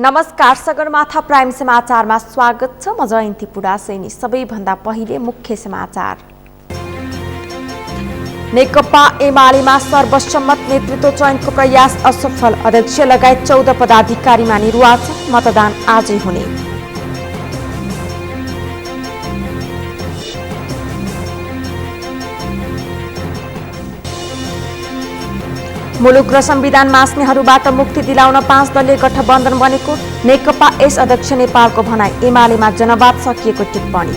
नमस्कार, सगरमाथा प्राइम समाचारमा स्वागत छ। म जयन्ती पुडासेनी। सबैभन्दा पहिले मुख्य समाचार। नेकपा एमालेमा सर्वसम्मत नेतृत्व चयनको प्रयास असफल। अध्यक्ष लगायत 14 पदाधिकारीमा निर्वाचन। मतदान आजै हुने। मुलुक र संविधान मास्नेहरूबाट मुक्ति दिलाउन 5 दलीय गठबन्धन बनेको नेकपा एस अध्यक्ष नेपालको भनाई। एमालेमा जनवाद सकिएको टिप्पणी।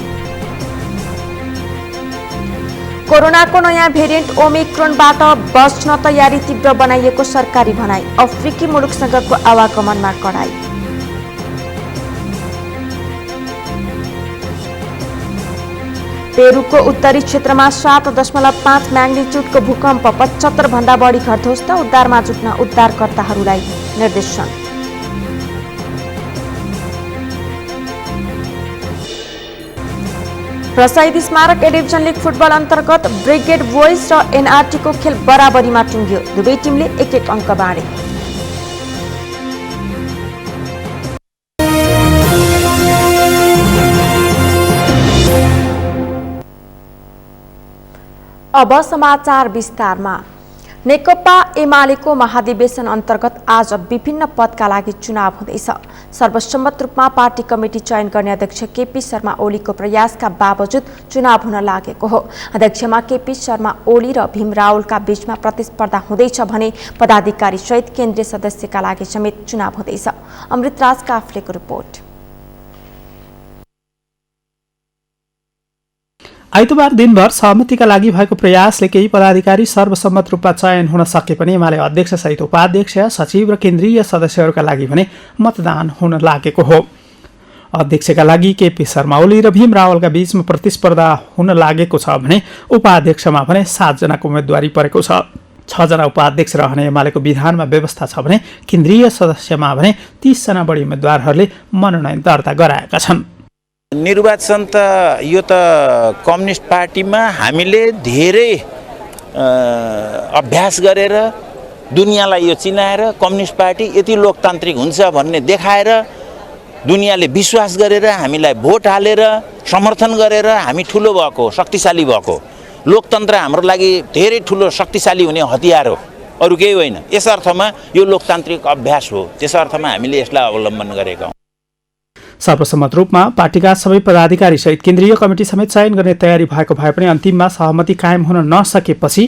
कोरोनाको नयाँ भेरिएन्ट ओमिक्रोनबाट बच्न तयारी तीव्र बनाइएको सरकारी भनाई। अफ्रिकी मुलुकसँगको आवागमनमा कडाई। पेरुको उत्तरी क्षेत्रमा 7.5 म्याग्निट्युडको भूकम्प। 75 भन्दा बढी घर ध्वस्त। उद्धारमा जुट्न उद्धारकर्ताहरूलाई निर्देशन। प्रसाईद स्मारक ए डिभिजन लिग फुटबल अन्तर्गत ब्रिगेड बोइज र एनआरटीको खेल बराबरीमा टुङ्गियो। दुवै टिमले 1-1 अङ्क बाँडे। अब समाचार विस्तारमा। नेकपा एमालेको महाधिवेशन अन्तर्गत आज विभिन्न पदका लागि चुनाव हुँदैछ। सर्वसम्मत रूपमा पार्टी कमिटी चयन गर्ने अध्यक्ष केपी शर्मा ओलीको प्रयासका बावजुद चुनाव हुन लागेको हो। अध्यक्षमा केपी शर्मा ओली र भीम रावलका बीचमा प्रतिस्पर्धा हुँदैछ भने पदाधिकारी सहित केन्द्रीय सदस्यका लागि समेत चुनाव हुँदैछ। अमृतराज काफ्लेको रिपोर्ट। आइतबार दिनभर सहमतिका लागि भएको प्रयासले केही पदाधिकारी सर्वसम्मत रूपमा चयन हुन सके पनि एमाले अध्यक्ष सहित उपाध्यक्ष, सचिव र केन्द्रीय सदस्यहरूका लागि भने मतदान हुन लागेको हो। अध्यक्षका लागि केपी शर्मा ओली र भीम रावलका बीचमा प्रतिस्पर्धा हुन लागेको छ भने उपाध्यक्षमा भने 7 जनाको उम्मेदवारी परेको छ। 6 जना उपाध्यक्ष रहने एमालेको विधानमा व्यवस्था छ भने केन्द्रीय सदस्यमा भने 30 जना बढी उम्मेदवारहरूले मनोनयन दर्ता गराएका छन्। निर्वाचन त यो त कम्युनिस्ट पार्टीमा हामीले धेरै अभ्यास गरेर दुनियाँलाई यो चिनाएर कम्युनिस्ट पार्टी यति लोकतान्त्रिक हुन्छ भन्ने देखाएर दुनियाँले विश्वास गरेर हामीलाई भोट हालेर समर्थन गरेर हामी ठुलो भएको, शक्तिशाली भएको। लोकतन्त्र हाम्रो लागि धेरै ठुलो शक्तिशाली हुने हतियार हो, अरू केही होइन। यस अर्थमा यो लोकतान्त्रिक अभ्यास हो। त्यस अर्थमा हामीले यसलाई अवलम्बन गरेका हौँ। सर्वसम्मत रूपमा पार्टीका सबै पदाधिकारी सहित केन्द्रीय कमिटी समेत चयन गर्ने तयारी भएको भए पनि अन्तिममा सहमति कायम हुन नसकेपछि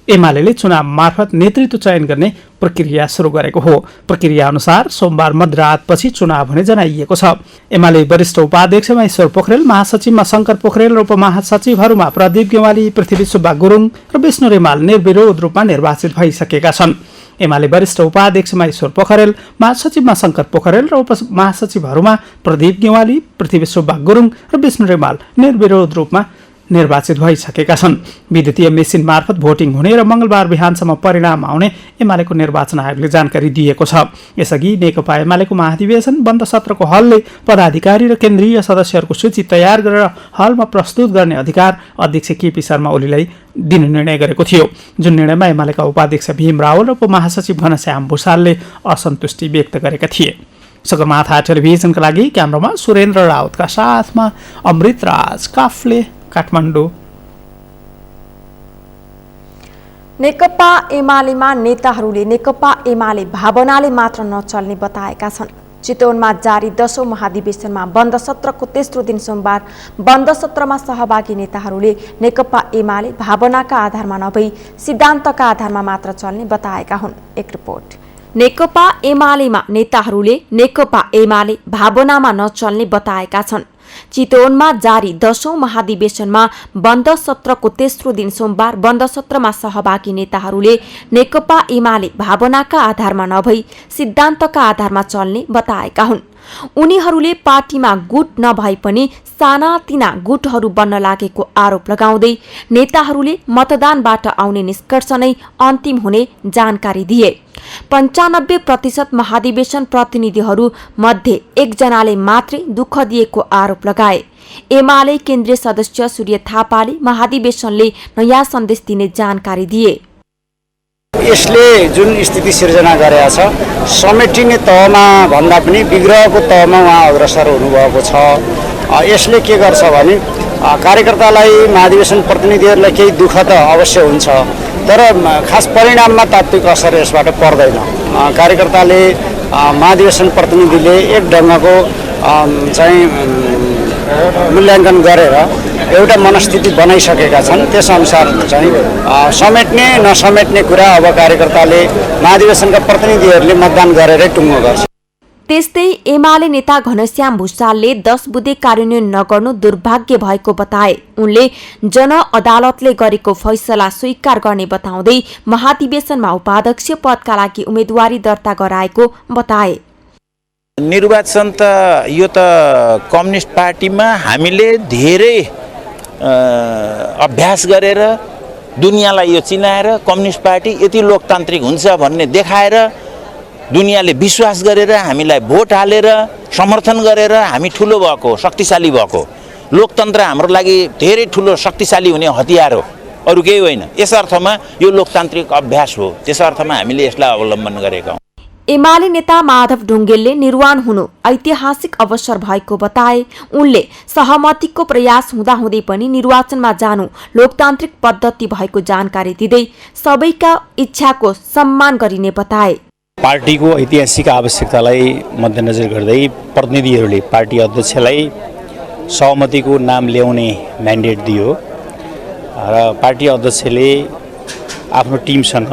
एमालेले चुनाव मार्फत नेतृत्व चयन गर्ने प्रक्रिया सुरु गरेको हो। प्रक्रिया अनुसार सोमबार मध्यरातपछि चुनाव हुने जनाइएको छ। एमाले वरिष्ठ उपाध्यक्षमा ईश्वर पोखरेल, महासचिवमा शङ्कर पोखरेल र उपमहासचिवहरूमा प्रदीप गेवाली, पृथ्वी सुब्बा गुरुङ र विष्णु रिमाल निर्विरोध रूपमा निर्वाचित भइसकेका छन्। एमाले वरिष्ठ उपाध्यक्षमा ईश्वर पोखरेल, महासचिवमा शङ्कर पोखरेल र उपमहासचिवहरूमा प्रदीप गेवाली, पृथ्वी सुब्बा गुरुङ र विष्णु रिमाल निर्विरोध रूपमा निर्वाचित भइसकेका छन्। विद्युतीय मेसिन मार्फत भोटिङ हुने र मंगलबार बिहानसम्म परिणाम आउने एमालेको निर्वाचन आयोगले जानकारी दिएको छ। यसअघि नेकपा एमालेको महाधिवेशन बन्द सत्रको हलले पदाधिकारी र केन्द्रीय सदस्यहरूको सूची तयार गरेर हलमा प्रस्तुत गर्ने अधिकार अध्यक्ष केपी शर्मा ओलीलाई दिने निर्णय गरेको थियो, जुन निर्णयमा एमालेका उपाध्यक्ष भीम रावल र उपमहासचिव घनश्याम भूषालले असन्तुष्टि व्यक्त गरेका थिए। सगरमाथा टेलिभिजनका लागि क्यामेरामा सुरेन्द्र राउतका साथमा अमृतराज काफ्ले, काठमाडौँ। नेकपा एमालेमा नेताहरूले नेकपा एमाले भावनाले मात्र नचल्ने बताएका छन्। चितवनमा जारी 10औं महाधिवेशनमा बन्द सत्रको तेस्रो दिन सोमबार बन्द सत्रमा सहभागी नेताहरूले नेकपा एमाले भावनाका आधारमा नभई सिद्धान्तका आधारमा मात्र चल्ने बताएका हुन्। एक रिपोर्ट। नेकपा एमालेमा नेताहरूले नेकपा एमाले भावनामा नचल्ने बताएका छन्। चितवनमा जारी 10औं महाधिवेशनमा बन्द सत्रको तेस्रो दिन सोमबार बन्द सत्रमा सहभागी नेताहरूले नेकपा एमाले भावनाका आधारमा नभई सिद्धान्तका आधारमा चल्ने बताएका हुन्। उनीहरूले पार्टीमा गुट नभए पनि सानातिना गुटहरू बन्न लागेको आरोप लगाउँदै नेताहरूले मतदानबाट आउने निष्कर्ष नै अन्तिम हुने जानकारी दिए। 95% महाधिवेशन प्रतिनिधिहरू मध्ये 1 जनाले मात्रै दुःख दिएको आरोप लगाए। एमाले केन्द्रीय सदस्य सूर्य थापाले महाधिवेशनले नयाँ सन्देश दिने जानकारी दिए। यसले जुन स्थिति सिर्जना गरेका छ समेटिने तहमा भन्दा पनि विग्रहको तहमा उहाँ अग्रसर हुनुभएको छ। यसले के गर्छ भने कार्यकर्तालाई महाधिवेशन प्रतिनिधिहरूलाई केही दुःख त अवश्य हुन्छ, तर खास परिणाममा तात्विक असर यसबाट पर्दैन। कार्यकर्ताले महाधिवेशन प्रतिनिधिले एक ढङ्गको चाहिँ मूल्याङ्कन गरेर एउटा मनस्थिति बनाइसकेका छन्। त्यसअनुसार चाहिँ समेट्ने नसमेट्ने कुरा अब कार्यकर्ताले महाधिवेशनका प्रतिनिधिहरूले मतदान गरेरै टुङ्गो गर्छ। त्यस्तै एमाले नेता घनश्याम भुसालले 10 बुँदे कार्यान्वयन नगर्नु दुर्भाग्य भएको बताए। उनले जन अदालतले गरेको फैसला स्वीकार गर्ने बताउँदै महाधिवेशनमा उपाध्यक्ष पदका लागि उम्मेदवारी दर्ता गराएको बताए। निर्वाचन त यो त कम्युनिस्ट पार्टीमा हामीले धेरै अभ्यास गरेर दुनियाँलाई यो चिनाएर कम्युनिस्ट पार्टी यति लोकतान्त्रिक हुन्छ भन्ने देखाएर दुनियाँले विश्वास गरेर हामीलाई भोट हालेर समर्थन गरेर हामी ठुलो भएको शक्तिशाली भएको लोकतन्त्र हाम्रो लागि धेरै ठुलो शक्तिशाली हुने हतियार हो, अरू केही होइन। यस अर्थमा यो लोकतान्त्रिक अभ्यास हो, त्यस अर्थमा हामीले यसलाई अवलम्बन गरेका हौँ। एमाले नेता माधव ढुङ्गेलले निर्वाण हुनु ऐतिहासिक अवसर भएको बताए। उनले सहमतिको प्रयास हुँदाहुँदै पनि निर्वाचनमा जानु लोकतान्त्रिक पद्धति भएको जानकारी दिँदै सबैका इच्छाको सम्मान गरिने बताए। पार्टीको ऐतिहासिक आवश्यकतालाई मध्यनजर गर्दै प्रतिनिधिहरूले पार्टी अध्यक्षलाई सहमतिको नाम ल्याउने म्यान्डेट दियो र पार्टी अध्यक्षले आफ्नो टिमसँग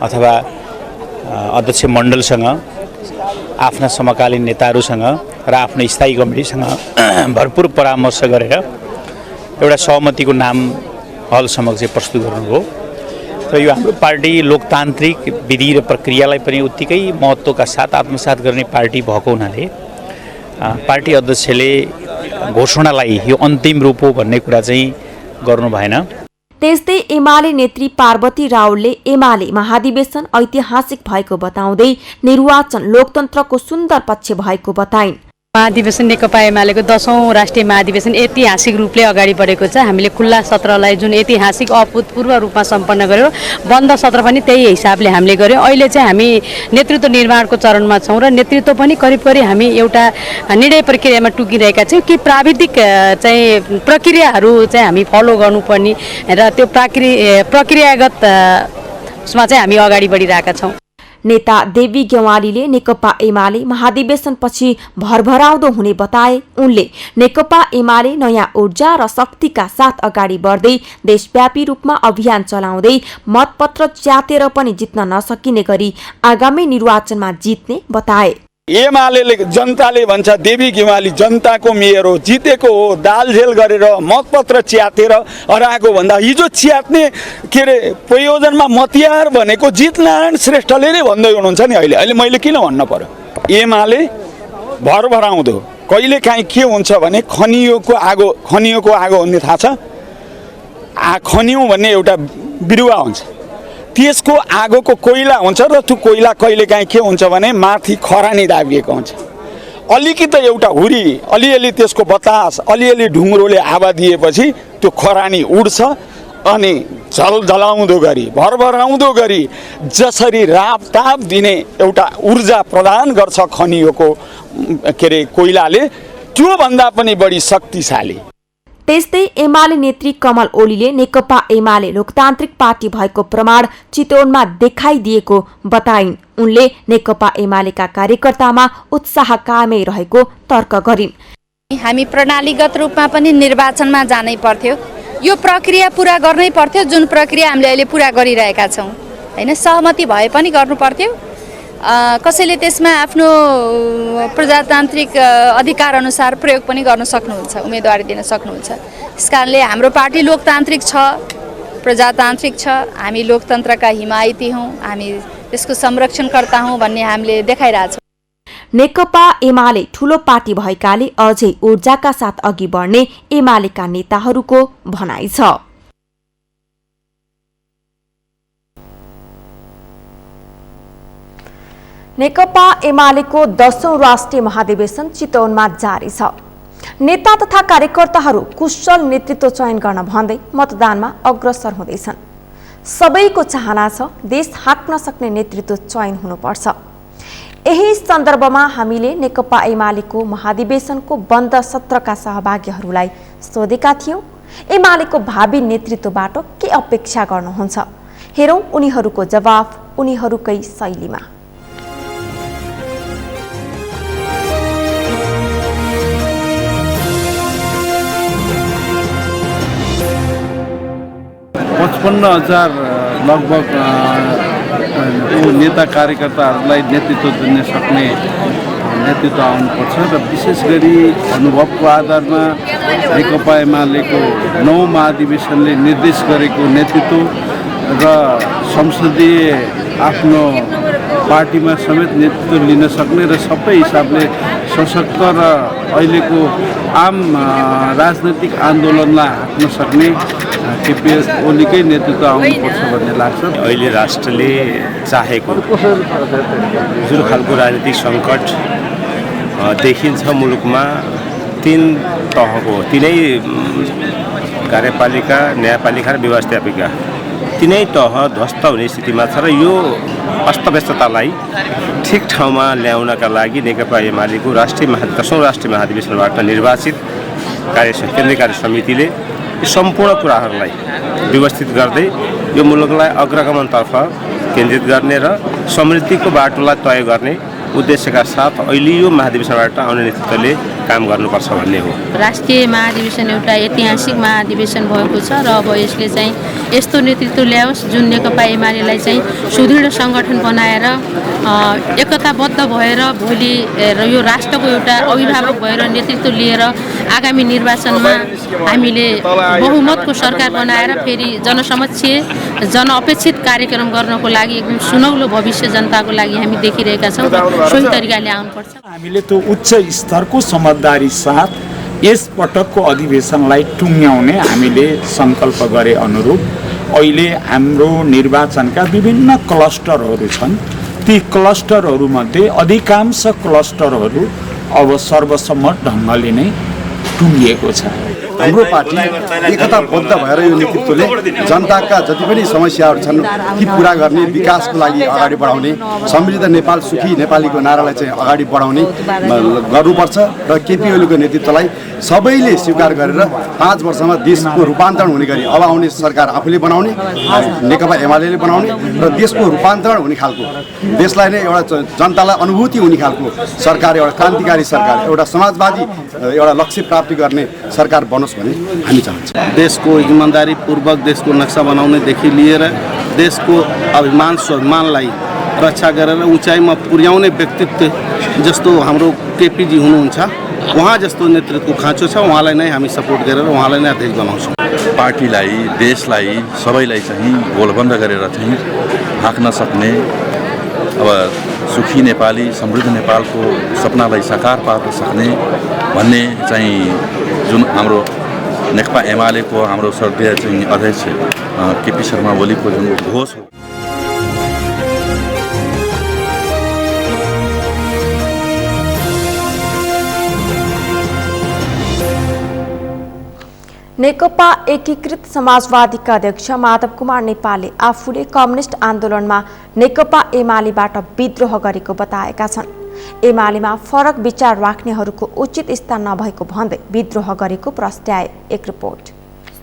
अथवा अध्यक्ष मण्डलसँग आफ्ना समकालीन नेताहरूसँग र आफ्नो स्थायी कमिटीसँग भरपूर परामर्श गरेर एउटा सहमतिको नाम हल समक्ष प्रस्तुत गर्नुभयो। र यो हाम्रो पार्टी लोकतान्त्रिक विधि र प्रक्रियालाई पनि उत्तिकै महत्त्वका साथ आत्मसात गर्ने पार्टी भएको हुनाले पार्टी अध्यक्षले घोषणालाई यो अन्तिम रूप हो भन्ने कुरा चाहिँ गर्नु भएन। त्यस्तै एमाले नेत्री पार्वती राउलले एमाले महाधिवेशन ऐतिहासिक भएको बताउँदै निर्वाचन लोकतन्त्रको सुन्दर पक्ष भएको बताइन्। महाधिवेशन नेकपा एमालेको 10औं राष्ट्रिय महाधिवेशन ऐतिहासिक रूपले अगाडि बढेको छ। हामीले खुल्ला सत्रलाई जुन ऐतिहासिक अभूतपूर्व रूपमा सम्पन्न गर्यौं, बन्द सत्र पनि त्यही हिसाबले हामीले गर्यौं। अहिले चाहिँ हामी नेतृत्व निर्माणको चरणमा छौं र नेतृत्व पनि करिब हामी एउटा निर्णय प्रक्रियामा टुकिरहेका छौं कि प्राविधिक चाहिँ प्रक्रियाहरू चाहिँ हामी फलो गर्नुपर्ने र त्यो प्रक्रियागत उसमा चाहिँ हामी अगाडि बढिरहेका छौं। नेता देवी गेवालीले नेकपा एमाले महाधिवेशनपछि भरभराउँदो हुने बताए। उनले नेकपा एमाले नयाँ ऊर्जा र शक्तिका साथ अगाडि बढ्दै देशव्यापी रूपमा अभियान चलाउँदै मतपत्र च्यातेर पनि जित्न नसकिने गरी आगामी निर्वाचनमा जित्ने बताए। एमाले जनताले भन्छ देवी गेवाली जनताको मेयर हो, जितेको हो, दालझेल गरेर मतपत्र च्यातेर हराएको भन्दा हिजो च्यात्ने के अरे प्रयोजनमा मतियार भनेको जितनारायण श्रेष्ठले नै भन्दै हुनुहुन्छ नि। अहिले मैले किन भन्न पर्यो? एमाले भरभराउँदो कहिले काहीँ के हुन्छ भने खनियोको आगो भन्ने थाहा छ? खनियो भन्ने एउटा बिरुवा हुन्छ, त्यसको आगोको कोइला हुन्छ र त्यो कोइला कहिलेकाहीँ के हुन्छ भने माथि खरानी दाबिएको हुन्छ। अलिकति एउटा हुरी अलिअलि त्यसको बतास अलिअलि ढुङ्ग्रोले हावा दिएपछि त्यो खरानी उड्छ अनि झलझलाउँदो गरी भरभराउँदो गरी जसरी रापताप दिने एउटा ऊर्जा प्रदान गर्छ खनियोको के अरे कोइलाले, त्योभन्दा पनि बढी शक्तिशाली। त्यस्तै एमाले नेत्री कमल ओलीले नेकपा एमाले लोकतान्त्रिक पार्टी भएको प्रमाण चितवनमा देखाइदिएको बताइन्। उनले नेकपा एमालेका कार्यकर्तामा उत्साह कायमै रहेको तर्क गरिन्। हामी प्रणालीगत रूपमा पनि निर्वाचनमा जानै पर्थ्यो, यो प्रक्रिया पूरा गर्नै पर्थ्यो जुन प्रक्रिया हामीले अहिले पूरा गरिरहेका छौँ हैन। सहमति भए पनि गर्नु पर्थ्यो, कसैले त्यसमा आफ्नो प्रजातान्त्रिक अधिकार अनुसार प्रयोग पनि गर्न सक्नुहुन्छ, उम्मेदवारी दिन सक्नुहुन्छ। त्यसकारणले हाम्रो पार्टी लोकतान्त्रिक छ, प्रजातान्त्रिक छ, हामी लोकतन्त्रका हिमायती हौँ, हामी त्यसको संरक्षणकर्ता हौँ भन्ने हामीले देखाइरहेछौँ। नेकपा एमाले ठूलो पार्टी भएकाले अझै ऊर्जाका साथ अघि बढ्ने एमालेका नेताहरूको भनाइ छ। नेकपा एमालेको 10औं राष्ट्रिय महाधिवेशन चितवनमा जारी छ। नेता तथा कार्यकर्ताहरू कुशल नेतृत्व चयन गर्न भन्दै मतदानमा अग्रसर हुँदैछन्। सबैको चाहना छ देश हाँक्न सक्ने नेतृत्व चयन हुनुपर्छ। यही सन्दर्भमा हामीले नेकपा एमालेको महाधिवेशनको बन्द सत्रका सहभागीहरूलाई सोधेका थियौं, एमालेको भावी नेतृत्वबाट के अपेक्षा गर्नुहुन्छ? हेरौं उनीहरूको जवाफ उनीहरूकै शैलीमा। पचपन्न हजार लगभग नेता कार्यकर्ताहरूलाई नेतृत्व दिन सक्ने नेतृत्व आउनुपर्छ र विशेष गरी अनुभवको आधारमा नेकपा एमालेको 9 महाधिवेशनले निर्देश गरेको नेतृत्व र संसदीय आफ्नो पार्टीमा समेत नेतृत्व लिन सक्ने र सबै हिसाबले सशक्त र अहिलेको आम राजनैतिक आन्दोलनलाई हाँक्न सक्ने केपी ओलीकै नेतृत्व आउनुपर्छ भन्ने लाग्छ। अहिले राष्ट्रले चाहेको जुन खालको राजनीतिक सङ्कट देखिन्छ मुलुकमा, 3 तहको, 3 कार्यपालिका, न्यायपालिका र व्यवस्थापिका, 3 तह ध्वस्त हुने स्थितिमा छ र यो अस्तव्यस्ततालाई ठिक ठाउँमा ल्याउनका लागि नेकपा एमालेको 10औं राष्ट्रिय महाधिवेशनबाट निर्वाचित केन्द्रीय कार्य समितिले यी सम्पूर्ण कुराहरूलाई व्यवस्थित गर्दै यो मुलुकलाई अग्रगमनतर्फ केन्द्रित गर्ने र समृद्धिको बाटोलाई तय गर्ने उद्देश्यका साथ अहिले यो महाधिवेशनबाट आउने नेतृत्वले काम गर्नुपर्छ भन्ने हो। राष्ट्रिय महाधिवेशन एउटा ऐतिहासिक महाधिवेशन भएको छ र अब यसले चाहिँ यस्तो नेतृत्व ल्याओस् जुन नेकपा एमालेलाई चाहिँ सुदृढ सङ्गठन बनाएर एकताबद्ध भएर भोलि यो राष्ट्रको एउटा अभिभावक भएर नेतृत्व लिएर आगामी निर्वाचनमा हामीले बहुमतको सरकार बनाएर फेरि जनसमक्ष जनअपेक्षित कार्यक्रम गर्नको लागि एकदम सुनौलो भविष्य जनताको लागि हामी देखिरहेका छौँ। सोही तरिकाले आउनुपर्छ। हामीले त्यो उच्च स्तरको समझदारी साथ यस पटकको अधिवेशनलाई टुङ्ग्याउने हामीले सङ्कल्प गरे अनुरूप अहिले हाम्रो निर्वाचनका विभिन्न क्लस्टरहरू छन्। ती क्लस्टरहरूमध्ये अधिकांश क्लस्टरहरू अब सर्वसम्मत ढङ्गले नै टुङ्गिएको छ। हाम्रो पार्टी एकताबद्ध भएर यो नेतृत्वले जनताका जति पनि समस्याहरू छन् ती पुरा गर्ने, विकासको लागि अगाडि बढाउने, समृद्ध नेपाल सुखी नेपालीको नारालाई चाहिँ अगाडि बढाउने गर्नुपर्छ र केपी ओलीको नेतृत्वलाई सबैले स्वीकार गरेर 5 वर्षमा देशको रूपान्तरण हुने गरी अब आउने सरकार आफूले बनाउने, नेकपा एमालेले बनाउने र देशको रूपान्तरण हुने खालको, देशलाई नै एउटा जनतालाई अनुभूति हुने खालको सरकार, एउटा क्रान्तिकारी सरकार, एउटा समाजवादी एउटा लक्ष्य प्राप्ति गर्ने सरकार बनोस् भन्ने हामी चाहन्छौँ। देशको इमान्दारीपूर्वक देशको नक्सा बनाउनेदेखि लिएर देशको अभिमान स्वाभिमानलाई रक्षा गरेर उचाइमा पुर्याउने व्यक्तित्व जस्तो हाम्रो केपीजी हुनुहुन्छ, उहाँ जस्तो नेतृत्वको खाँचो छ, उहाँलाई नै हामी सपोर्ट गरेर उहाँलाई नै अध्यक्ष बनाउँछौँ। पार्टीलाई, देशलाई, सबैलाई चाहिँ गोलबन्द गरेर चाहिँ हाँक्न सक्ने, अब सुखी नेपाली समृद्ध नेपालको सपनालाई साकार पार्न सक्ने भन्ने चाहिँ जुन हाम्रो नेकपा एमालेको हाम्रो श्रद्धेय चाहिँ अध्यक्ष केपी शर्मा ओलीको जुन घोष हो। नेकपा एकीकृत समाजवादीका अध्यक्ष माधव कुमार नेपालले आफूले कम्युनिस्ट आन्दोलनमा नेकपा एमालेबाट विद्रोह गरेको बताएका छन्। एमालेमा फरक विचार राख्नेहरूको उचित स्थान नभएको भन्दै विद्रोह गरेको प्रस्ट्याए। एक रिपोर्ट।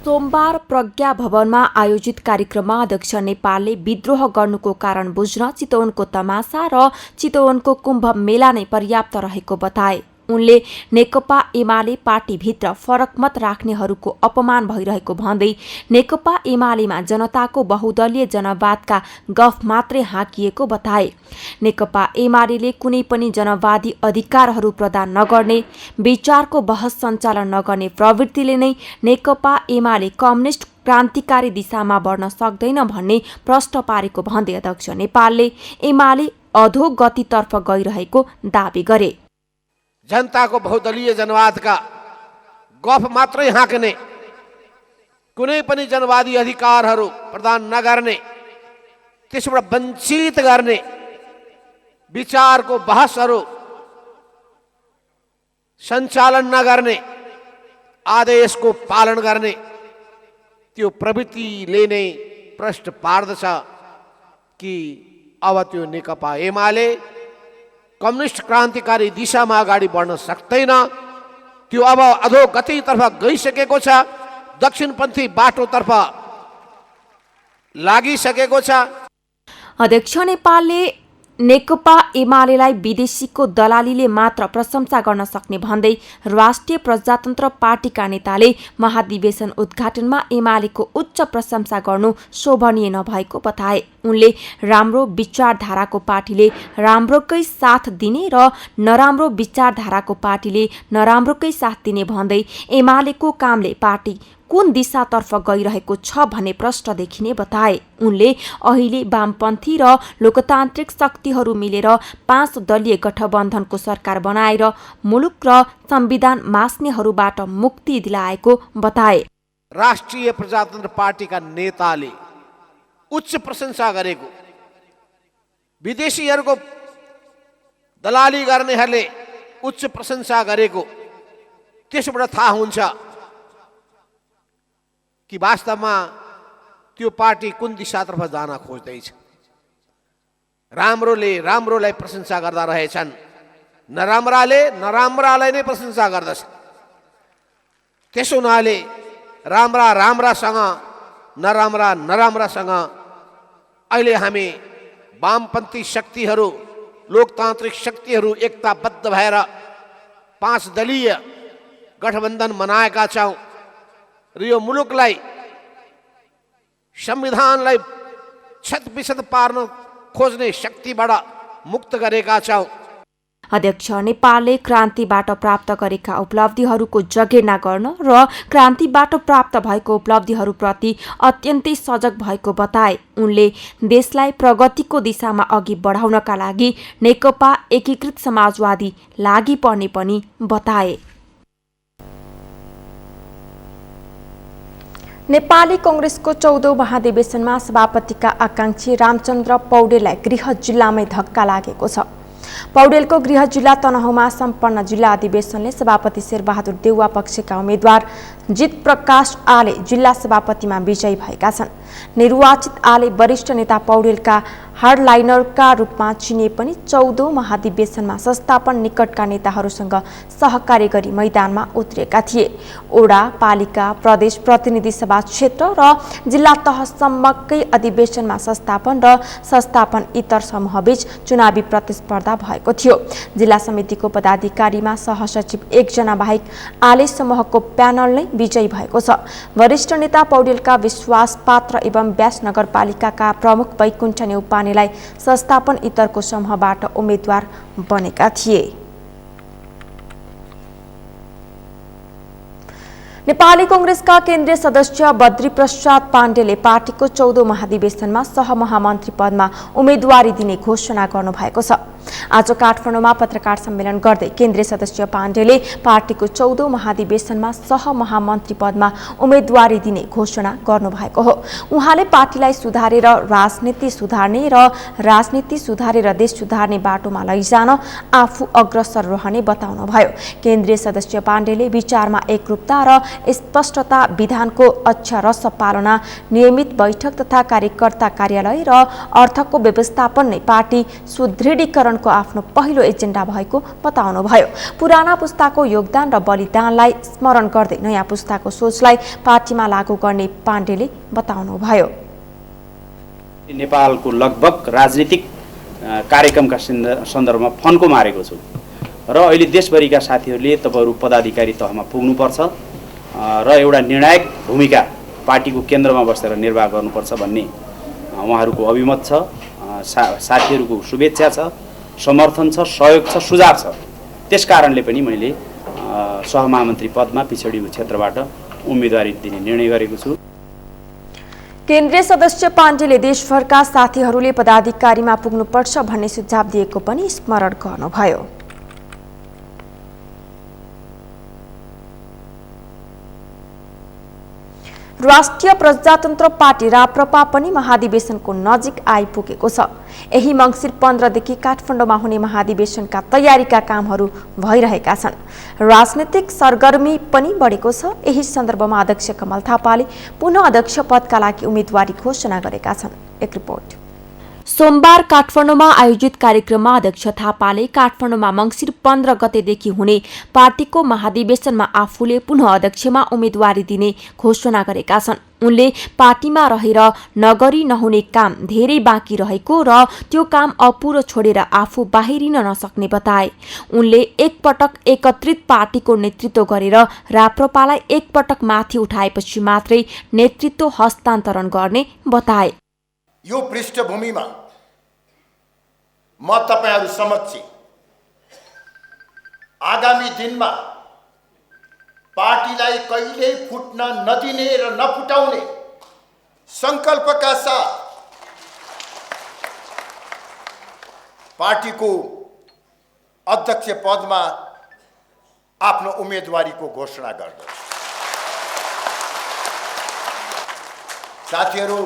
सोमबार प्रज्ञा भवनमा आयोजित कार्यक्रममा अध्यक्ष नेपालले विद्रोह गर्नुको कारण बुझ्न चितवनको तमासा र चितवनको कुम्भ मेला नै पर्याप्त रहेको बताए। उनले नेकपा एमाले पार्टीभित्र फरक मत राख्नेहरूको अपमान भइरहेको भन्दै नेकपा एमालेमा जनताको बहुदलीय जनवादका गफ मात्रै हाँकिएको बताए। नेकपा एमाले कुनै पनि जनवादी अधिकारहरू प्रदान नगर्ने, विचारको बहस सञ्चालन नगर्ने प्रवृत्तिले नै नेकपा एमाले कम्युनिस्ट क्रान्तिकारी दिशामा बढ्न सक्दैन भन्ने प्रश्न पारेको भन्दै अध्यक्ष नेपालले एमाले अधोगतितर्फ गइरहेको दावी गरे। जनताको बहुदलीय जनवादका गफ मात्रै हाँक्ने, कुनै पनि जनवादी अधिकारहरू प्रदान नगर्ने, त्यसबाट वञ्चित गर्ने, विचारको बहसहरू सञ्चालन नगर्ने, आदेशको पालन गर्ने त्यो प्रवृत्तिले नै प्रश्न पार्दछ कि अब त्यो नेकपा एमाले कम्युनिस्ट क्रान्तिकारी दिशामा अगाडि बढ्न सक्दैन। त्यो अब अधोगतितर्फ गइसकेको छ, दक्षिणपन्थी बाटोतर्फ लागिसकेको छ। अध्यक्ष नेपालले नेकपा एमालेलाई विदेशीको दलालीले मात्र प्रशंसा गर्न सक्ने भन्दै राष्ट्रिय प्रजातन्त्र पार्टीका नेताले महाधिवेशन उद्घाटनमा एमालेको उच्च प्रशंसा गर्नु शोभनीय नभएको बताए। उनले राम्रो विचारधाराको पार्टीले राम्रोकै साथ दिने र नराम्रो विचारधाराको पार्टीले नराम्रोकै साथ दिने भन्दै एमालेको कामले पार्टी कुन दिशातर्फ गइरहेको छ भन्ने प्रश्न देखिने बताए। उनले अहिले वामपन्थी र लोकतान्त्रिक शक्तिहरू मिलेर 5 दलीय गठबन्धनको सरकार बनाएर मुलुक र संविधान मास्नेहरूबाट मुक्ति दिलाएको बताए। राष्ट्रिय प्रजातन्त्र पार्टीका नेताले उच्च प्रशंसा गरेको, विदेशीहरूको दलाली गर्नेहरूले उच्च प्रशंसा गरेको, त्यसबाट थाहा हुन्छ कि वास्तवमा त्यो पार्टी कुन दिशातर्फ जान खोज्दैछ। राम्रोले राम्रोलाई प्रशंसा गर्दा रहेछन्, नराम्राले नराम्रालाई नै प्रशंसा गर्दछ। त्यसो हुनाले राम्रा राम्रासँग, नराम्रा नराम्रासँग अहिले हामी वामपन्थी शक्तिहरू, लोकतान्त्रिक शक्तिहरू एकताबद्ध भएर 5 दलीय गठबन्धन बनाएका छौँ र यो मुलुकलाई, संविधानलाई छतबिछत पार्न खोज्ने शक्तिबाट मुक्त गरेका छौँ। अध्यक्ष नेपालले क्रान्तिबाट प्राप्त गरेका उपलब्धिहरूको जगेर्ना गर्न र क्रान्तिबाट प्राप्त भएको उपलब्धिहरूप्रति अत्यन्तै सजग भएको बताए। उनले देशलाई प्रगतिको दिशामा अघि बढाउनका लागि नेकपा एकीकृत समाजवादी लागि पर्ने पनि बताए। नेपाली कांग्रेसको 14औं महाधिवेशनमा सभापतिका आकांक्षी रामचन्द्र पौडेललाई गृह जिल्लामै धक्का लागेको छ। पौडेलको गृह जिल्ला तनहुँमा सम्पन्न जिल्ला अधिवेशनले सभापति शेरबहादुर देउवा पक्षका उम्मेद्वार जित प्रकाश आले जिल्ला सभापतिमा विजयी भएका छन्। निर्वाचित आले वरिष्ठ नेता पौडेलका हार्डलाइनरका रूपमा चिनिए पनि 14औं महाधिवेशनमा संस्थापन निकटका नेताहरूसँग सहकार्य गरी मैदानमा उत्रिएका थिए। ओडा, पालिका, प्रदेश प्रतिनिधि सभा क्षेत्र र जिल्ला तहसम्मकै अधिवेशनमा संस्थापन र संस्थापन इतर समूहबीच चुनावी प्रतिस्पर्धा भएको थियो। जिल्ला समितिको पदाधिकारीमा सहसचिव 1 जना बाहेक आले समूहको प्यानल नै विजयी भएको छ। वरिष्ठ नेता पौडेलका विश्वास पात्र एवं व्यास नगरपालिकाका प्रमुख वैकुण्ठ नेउपानेलाई संस्थापन इतरको समूहबाट उम्मेद्वार बनेका थिए। नेपाली कांग्रेसका केन्द्रीय सदस्य बद्री प्रसाद पाण्डेले पार्टीको 14औं महाधिवेशनमा सहमहामन्त्री पदमा उम्मेदवारी दिने घोषणा गर्नुभएको छ। आज काठमाडौँमा पत्रकार सम्मेलन गर्दै केन्द्रीय सदस्य पाण्डेले पार्टीको 14औं महाधिवेशनमा सहमहामन्त्री पदमा उम्मेदवारी दिने घोषणा गर्नुभएको हो। उहाँले पार्टीलाई सुधारेर राजनीति सुधार्ने र राजनीति सुधारेर देश सुधार्ने बाटोमा लैजान आफू अग्रसर रहने बताउनुभयो। केन्द्रीय सदस्य पाण्डेले विचारमा एकरूपता र स्पष्टता, विधानको अक्षरश पालना, नियमित बैठक तथा कार्यकर्ता कार्यालय र अर्थको व्यवस्थापन नै पार्टी सुदृढीकरणको आफ्नो पहिलो एजेन्डा भएको बताउनुभयो। पुराना पुस्ताको योगदान र बलिदानलाई स्मरण गर्दै नयाँ पुस्ताको सोचलाई पार्टीमा लागू गर्ने पाण्डेले बताउनुभयो। नेपालको लगभग राजनीतिक कार्यक्रमका सन्दर्भमा फन्को मारेको छु र अहिले देशभरिका साथीहरूले तपाईहरु पदाधिकारी तहमा पुग्नुपर्छ र एउटा निर्णायक भूमिका पार्टीको केन्द्रमा बसेर निर्वाह गर्नुपर्छ भन्ने उहाँहरूको अभिमत छ। साथीहरूको शुभेच्छा छ, समर्थन छ, सहयोग छ, सुझाव छ। त्यसकारणले पनि मैले सहमहामन्त्री पदमा पिछडिएको क्षेत्रबाट उम्मेदवारी दिने निर्णय गरेको छु। केन्द्रीय सदस्य पाण्डेले देशभरका साथीहरूले पदाधिकारीमा पुग्नुपर्छ भन्ने सुझाव दिएको पनि स्मरण गर्नुभयो। राष्ट्रिय प्रजातन्त्र पार्टी राप्रपा पनि महाधिवेशनको नजिक आइपुगेको छ। यही मङ्सिर 15 देखि काठमाडौँमा हुने महाधिवेशनका तयारीका कामहरू भइरहेका छन्। राजनीतिक सरगर्मी पनि बढेको छ। यही सन्दर्भमा अध्यक्ष कमल थापाले पुनः अध्यक्ष पदका लागि उम्मेदवारी घोषणा गरेका छन्। एक रिपोर्ट। सोमबार काठमाडौँमा आयोजित कार्यक्रममा अध्यक्ष थापाले काठमाडौँमा मङ्सिर 15 गतेदेखि हुने पार्टीको महाधिवेशनमा आफूले पुनः अध्यक्षमा उम्मेदवारी दिने घोषणा गरेका छन्। उनले पार्टीमा रहेर नगरी नहुने काम धेरै बाँकी रहेको र त्यो काम अपुरो छोडेर आफू बाहिरिन नसक्ने बताए। उनले एकपटक एकत्रित पार्टीको नेतृत्व गरेर राप्रपालाई एकपटक माथि उठाएपछि मात्रै नेतृत्व हस्तान्तरण गर्ने बताए। यो पृष्ठभूमिमा म तपाईहरु समक्ष आगामी दिनमा पार्टीलाई कहिल्यै फुट्न नदिने र नफुटाउने संकल्पका साथ पार्टीको अध्यक्ष पदमा आफ्नो उम्मेदवारीको घोषणा गर्दछु। साथीहरु,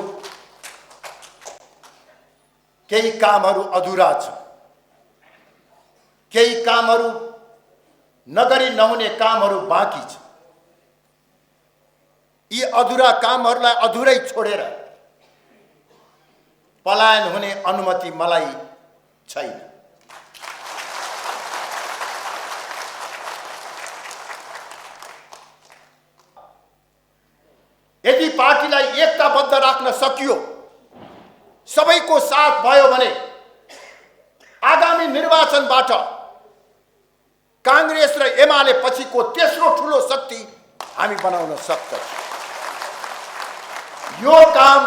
केही कामहरू अधुरा छ, केही कामहरू नगरी नहुने कामहरू बाँकी छ। यी अधुरा कामहरूलाई अधुरै छोडेर पलायन हुने अनुमति मलाई छैन। यदि पार्टीलाई एकताबद्ध राख्न सकियो, सबैको साथ भयो भने आगामी निर्वाचनबाट कांग्रेस र एमाले पछिको तेस्रो ठूलो शक्ति हामी बनाउन सक्छौं। यो काम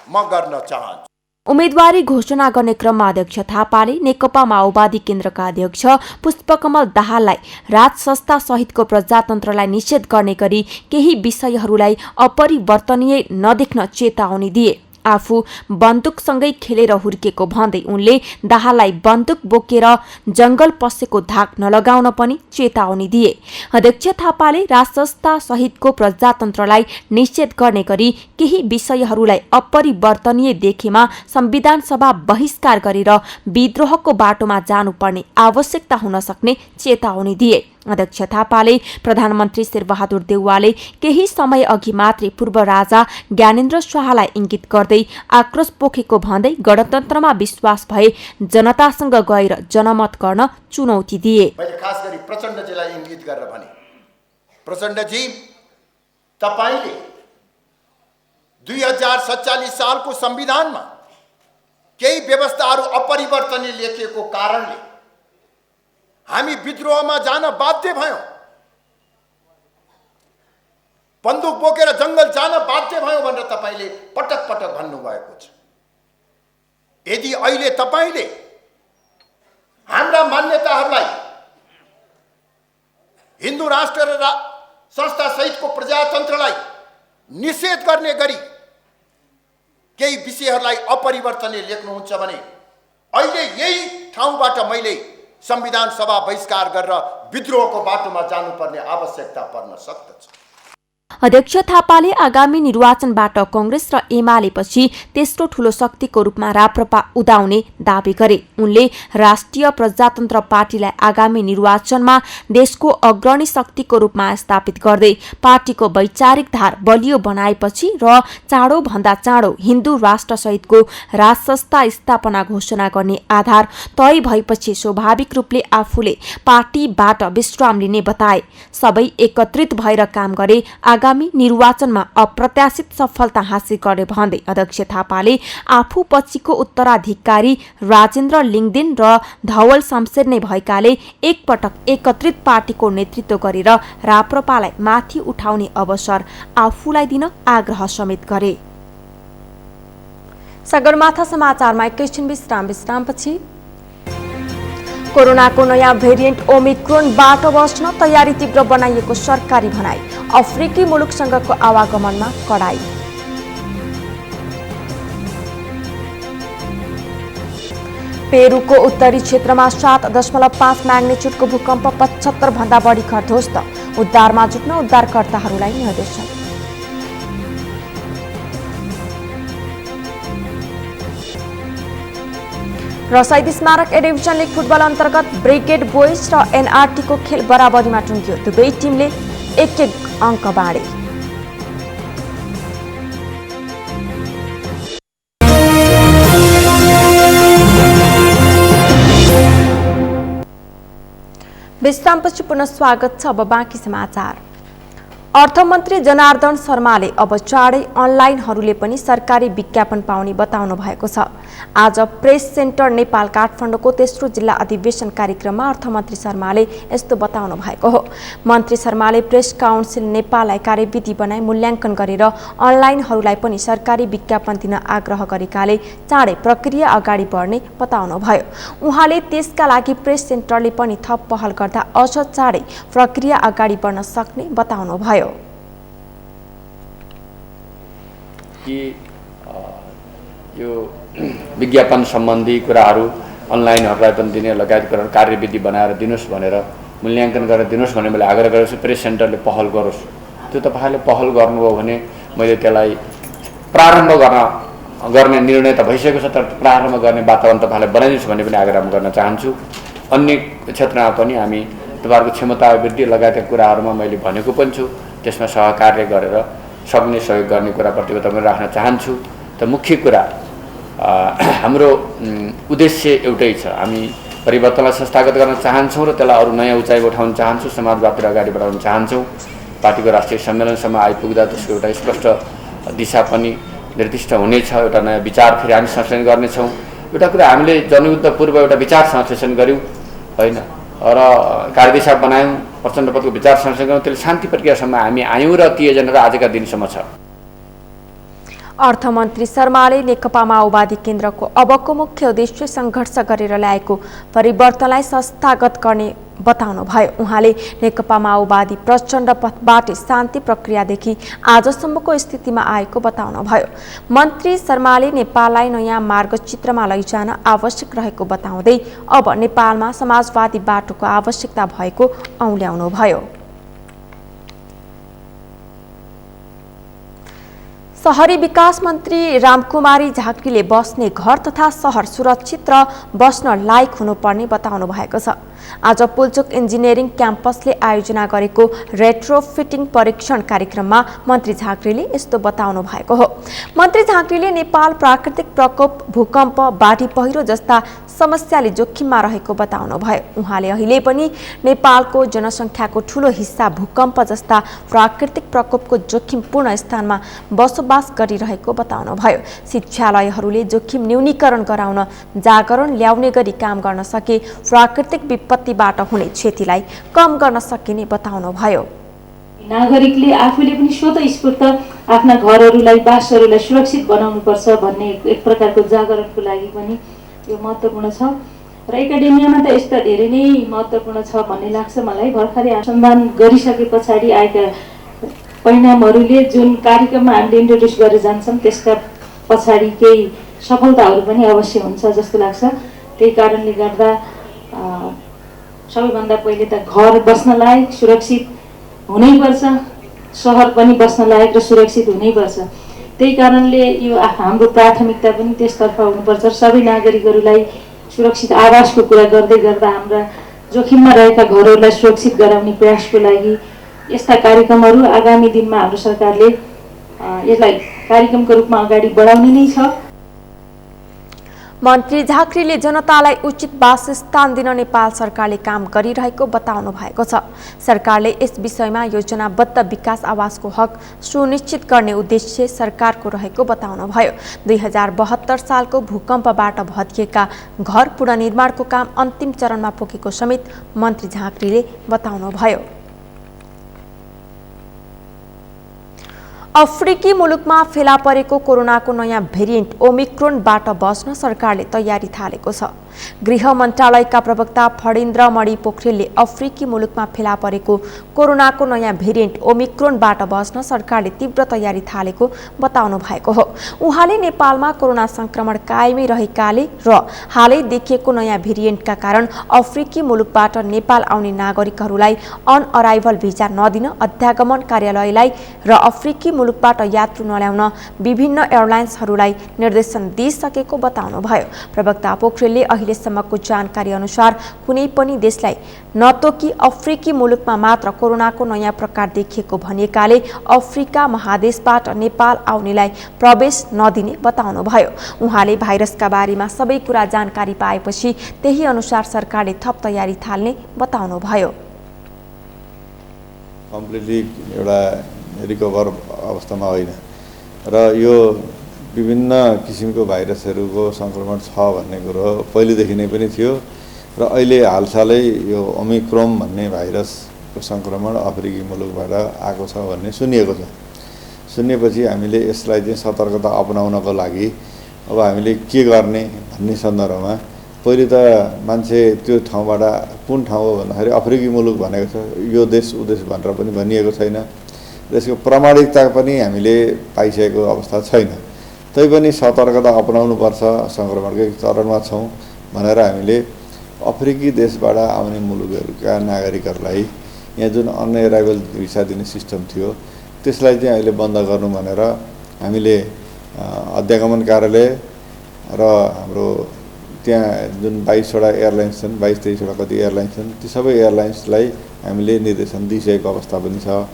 म गर्न चाहन्छु। उम्मेदवारी घोषणा गर्ने क्रममा अध्यक्ष थापाले नेकपा माओवादी केन्द्रका अध्यक्ष पुष्पकमल दाहाललाई राज संस्था सहितको प्रजातन्त्रलाई निषेध गर्ने गरी केही विषयहरूलाई अपरिवर्तनीय नदेख्न चेतावनी दिए। आफू बन्दुकसँगै खेलेर हुर्केको भन्दै उनले दाहाललाई बन्दुक बोकेर जंगल पसेको धाक नलगाउन पनि चेतावनी दिए। अध्यक्ष थापाले राजसंस्था सहितको प्रजातन्त्रलाई निषेध गर्ने गरी केही विषयहरूलाई अपरिवर्तनीय देखेमा संविधान सभा बहिष्कार गरेर विद्रोहको बाटोमा जानुपर्ने आवश्यकता हुन सक्ने चेतावनी दिए। अध्यक्ष थापाले प्रधानमन्त्री शेरबहादुर देउवाले केही समय अघि मात्रै पूर्व राजा ज्ञानेन्द्र शाहलाई इंगित गर्दै आक्रोश पोखेको भन्दै गणतन्त्रमा विश्वास भए जनतासँग गएर जनमत गर्न चुनौती दिए। मैले खास गरी प्रचण्डजीलाई इंगित गरेर भने, प्रचण्डजी, तपाईले 2047 सालको संविधानमा केही व्यवस्थाहरू अपरिवर्तनीय लेखिएको कारणले हामी विद्रोहमा जान बाध्य भयौं, बन्दुक बोकेर जंगल जान बाध्य भयौं भनेर तपाईले पटक पटक भन्नुभएको छ। यदि अहिले तपाईले हाम्रा मान्यताहरूलाई हिन्दू राष्ट्र र संस्था सहितको प्रजातन्त्रलाई निषेध गर्ने गरी केही विषयहरूलाई अपरिवर्तनीय लेख्नुहुन्छ भने अहिले यही ठाउँबाट मैले संविधान सभा बहिष्कार गरेर विद्रोहको बाटोमा जानुपर्ने आवश्यकता पर्न सक्दछ। अध्यक्ष थापाले आगामी निर्वाचनबाट कांग्रेस र एमाले पछि तेस्रो ठूलो शक्तिको रूपमा राप्रपा उदाउने दावी गरे। उनले राष्ट्रिय प्रजातन्त्र पार्टीलाई आगामी निर्वाचनमा देशको अग्रणी शक्तिको रूपमा स्थापित गर्दै पार्टीको वैचारिक धार बलियो बनाएपछि र चाँडो भन्दा चाँडो हिन्दू राष्ट्र सहितको राज संस्था स्थापना घोषणा गर्ने आधार तय भएपछि स्वाभाविक रूपले आफूले पार्टीबाट विश्राम लिने बताए। सबै एकत्रित भएर काम गरे आगामी निर्वाचनमा अप्रत्याशित सफलता हासिल गर्ने भन्दै अध्यक्ष थापाले आफू पछिको उत्तराधिकारी राजेन्द्र लिङदेन र धवल शमशेर नै भएकाले एकपटक एकत्रित पार्टीको नेतृत्व गरेर राप्रपालाई माथि उठाउने अवसर आफूलाई दिन आग्रह समेत गरे। सगरमाथा समाचारमा एकैछिन विश्रामपछि कोरोनाको नयाँ भेरिएन्ट ओमिक्रोनबाट बच्न तयारी तीव्र बनाइएको सरकारी भनाई। अफ्रिकी मुलुकसँगको आवागमनमा कडाई। पेरुको उत्तरी क्षेत्रमा 7.5 म्याग्निट्युडको भूकम्प, 75 भन्दा बढी घर ध्वस्त। उद्धारमा जुट्न उद्धारकर्ताहरूलाई निर्देशन। र शहीद स्मारक ए डिभिजन लिग फुटबल अन्तर्गत ब्रिगेड बोइज र एनआरटीको खेल बराबरीमा टुङ्गियो। दुवै टिमले एक अङ्क बाँडे। विश्रामपछि पुनः स्वागत छ। अब बाँकी समाचार। अर्थमन्त्री जनार्दन शर्माले अब चाँडै अनलाइनहरूले पनि सरकारी विज्ञापन पाउने बताउनु भएको छ। आज प्रेस सेन्टर नेपाल काठमाडौँको तेस्रो जिल्ला अधिवेशन कार्यक्रममा अर्थमन्त्री शर्माले यस्तो बताउनु भएको हो। मन्त्री शर्माले प्रेस काउन्सिल नेपाललाई कार्यविधि बनाई मूल्याङ्कन गरेर अनलाइनहरूलाई पनि सरकारी विज्ञापन दिन आग्रह गरेकाले चाँडै प्रक्रिया अगाडि बढ्ने बताउनुभयो। उहाँले त्यसका लागि प्रेस सेन्टरले पनि थप पहल गर्दा अझ चाँडै प्रक्रिया अगाडि बढ्न सक्ने बताउनुभयो। कि यो विज्ञापन सम्बन्धी कुराहरू अनलाइनहरूलाई पनि दिने लगायत गरेर कार्यविधि बनाएर दिनुहोस् भनेर मूल्याङ्कन गरेर दिनुहोस् भनेर मैले आग्रह गरेको छु। प्रेस सेन्टरले पहल गरोस्। त्यो तपाईँहरूले पहल गर्नुभयो भने मैले त्यसलाई प्रारम्भ गर्ने निर्णय त भइसकेको छ, तर प्रारम्भ गर्ने वातावरण तपाईँहरूले बनाइदिनुहोस् भन्ने पनि आग्रह गर्न चाहन्छु। अन्य क्षेत्रमा पनि हामी तपाईँहरूको क्षमता वृद्धि लगायतका कुराहरूमा मैले भनेको पनि छु, त्यसमा सहकार्य गरेर सक्ने सहयोग गर्ने कुरा प्रतिबद्धता पनि राख्न चाहन्छु। त मुख्य कुरा हाम्रो उद्देश्य एउटै छ। हामी परिवर्तनलाई संस्थागत गर्न चाहन्छौँ र त्यसलाई अरू नयाँ उचाइमा उठाउन चाहन्छौँ, समाजवाद अगाडि बढाउन चाहन्छौँ। पार्टीको राष्ट्रिय सम्मेलनसम्म आइपुग्दा त्यसको एउटा स्पष्ट दिशा पनि निर्दिष्ट हुनेछ। एउटा नयाँ विचार फेरि हामी संश्लेषण गर्नेछौँ। एउटा कुरा हामीले जनयुद्ध पूर्व एउटा विचार संश्लेषण गऱ्यौँ होइन, र कार्यदिशा बनायौँ, प्रचण्ड पदको विचार संश्लेषण गऱ्यौँ। त्यसले शान्ति प्रक्रियासम्म हामी आयौँ र ती एजेन्डा आजका दिनसम्म छ। अर्थमन्त्री शर्माले नेकपा माओवादी केन्द्रको अबको मुख्य उद्देश्य सङ्घर्ष गरेर ल्याएको परिवर्तनलाई संस्थागत गर्ने बताउनुभयो। उहाँले नेकपा माओवादी प्रचण्ड पथबाट शान्ति प्रक्रियादेखि आजसम्मको स्थितिमा आएको बताउनुभयो। मन्त्री शर्माले नेपाललाई नयाँ मार्गचित्रमा लैजान आवश्यक रहेको बताउँदै अब नेपालमा समाजवादी बाटोको आवश्यकता भएको औल्याउनुभयो। शहरी विकास मन्त्री रामकुमारी झाँक्रीले बस्ने घर तथा शहर सुरक्षित र बस्न लायक हुनुपर्ने बताउनु भएको छ। आज पुल्चोक इन्जिनियरिङ क्याम्पसले आयोजना गरेको रेट्रोफिटिङ परीक्षण कार्यक्रममा मन्त्री झाँक्रीले यस्तो बताउनु भएको हो। मन्त्री झाँक्रीले नेपाल प्राकृतिक प्रकोप, भूकम्प, बाढी पहिरो जस्ता समस्याले जोखिममा रहेको बताउनुभयो। उहाँले अहिले पनि नेपालको जनसङ्ख्याको ठूलो हिस्सा भूकम्प जस्ता प्राकृतिक प्रकोपको जोखिमपूर्ण स्थानमा बसोबास गरिरहेको बताउनुभयो। शिक्षालयहरूले जोखिम न्यूनीकरण गराउन जागरण ल्याउने गरी काम गर्न सके प्राकृतिक विपत्तिबाट हुने क्षतिलाई कम गर्न सकिने बताउनुभयो। नागरिकले आफूले पनि स्वतःस्फूर्त आफ्ना घरहरूलाई, बासहरूलाई सुरक्षित बनाउनुपर्छ भन्ने एक प्रकारको जागरणको लागि पनि यो महत्त्वपूर्ण छ र एकाडेमियामा त यस्ता धेरै नै महत्त्वपूर्ण छ भन्ने लाग्छ मलाई। भर्खरै अनुसन्धान गरिसके पछाडि आएका परिणामहरूले जुन कार्यक्रममा हामीले इन्ट्रोड्युस गरेर जान्छौँ त्यसका पछाडि केही सफलताहरू पनि अवश्य हुन्छ जस्तो लाग्छ। त्यही कारणले गर्दा सबैभन्दा पहिले त घर बस्न लायक सुरक्षित हुनैपर्छ, सहर पनि बस्न लायक र सुरक्षित हुनैपर्छ। त्यही कारणले यो हाम्रो प्राथमिकता पनि त्यसतर्फ हुनुपर्छ। सबै नागरिकहरूलाई सुरक्षित आवासको कुरा गर्दै गर्दा हाम्रा जोखिममा रहेका घरहरूलाई सुरक्षित गराउने प्रयासको लागि यस्ता कार्यक्रमहरू आगामी दिनमा हाम्रो सरकारले यसलाई कार्यक्रमको रूपमा अगाडि बढाउने नै छ। मन्त्री झाँक्रीले जनतालाई उचित वासस्थान दिन नेपाल सरकारले काम गरिरहेको बताउनु भएको छ। सरकारले यस विषयमा योजनाबद्ध विकास आवासको हक सुनिश्चित गर्ने उद्देश्य सरकारको रहेको बताउनुभयो। 2072 सालको भूकम्पबाट भत्किएका घर पुनर्निर्माणको काम अन्तिम चरणमा पुगेको समेत मन्त्री झाँक्रीले बताउनुभयो। अफ्रिकी मुलुकमा फेला परेको कोरोनाको नयाँ भेरिएन्ट ओमिक्रोनबाट बच्न सरकारले तयारी थालेको छ। गृह मन्त्रालयका प्रवक्ता फणीन्द्र मणि पोखरेलले अफ्रिकी मुलुकमा फेला परेको कोरोनाको नयाँ भेरिएन्ट ओमिक्रोनबाट बच्न सरकारले तीव्र तयारी थालेको बताउनु भएको हो। उहाँले नेपालमा कोरोना संक्रमण कायमै रहेकाले र हालै देखिएको नयाँ भेरिएन्टका कारण अफ्रिकी मुलुकबाट नेपाल आउने नागरिकहरूलाई अन अराइभल भिजा नदिन अध्यागमन कार्यालयलाई र अफ्रिकी मुलुकबाट यात्रु नल्याउन विभिन्न एयरलाइन्सहरूलाई निर्देशन दिइसकेको बताउनुभयो। प्रवक्ता पोखरेलले अहिलेसम्मको जानकारी अनुसार कुनै पनि देशलाई नतोकी अफ्रिकी मुलुकमा मात्र कोरोनाको नयाँ प्रकार देखिएको भनिएकाले अफ्रिका महादेशबाट नेपाल आउनेलाई प्रवेश नदिने बताउनुभयो। उहाँले भाइरसका बारेमा सबै कुरा जानकारी पाएपछि त्यही अनुसार सरकारले थप तयारी थाल्ने बताउनुभयो। कम्प्लिटली एउटा रिकभर अवस्थामा होइन र यो विभिन्न किसिमको भाइरसहरूको सङ्क्रमण छ भन्ने कुरो पहिलेदेखि नै पनि थियो र अहिले हालसालै यो ओमिक्रोन भन्ने भाइरसको सङ्क्रमण अफ्रिकी मुलुकबाट आएको छ भन्ने सुनिएको छ। सुनेपछि हामीले यसलाई चाहिँ सतर्कता अपनाउनको लागि अब हामीले के गर्ने भन्ने सन्दर्भमा पहिले त मान्छे त्यो ठाउँबाट कुन ठाउँ हो भन्दाखेरि अफ्रिकी मुलुक भनेको छ, यो देश उदेश भनेर पनि भनिएको छैन। त्यसको प्रामाणिकता पनि हामीले पाइसकेको अवस्था छैन। तैपनि सतर्कता अपनाउनुपर्छ, सङ्क्रमणकै चरणमा छौँ भनेर हामीले अफ्रिकी देशबाट आउने मुलुकहरूका नागरिकहरूलाई यहाँ जुन अनएराइभल भिसा दिने सिस्टम थियो त्यसलाई चाहिँ अहिले बन्द गर्नु भनेर हामीले अध्यागमन कार्यालय र हाम्रो त्यहाँ जुन 22वटा एयरलाइन्स छन्, 22-23वटा कति एयरलाइन्स छन्, ती सबै एयरलाइन्सलाई हामीले निर्देशन दिइसकेको अवस्था पनि छ।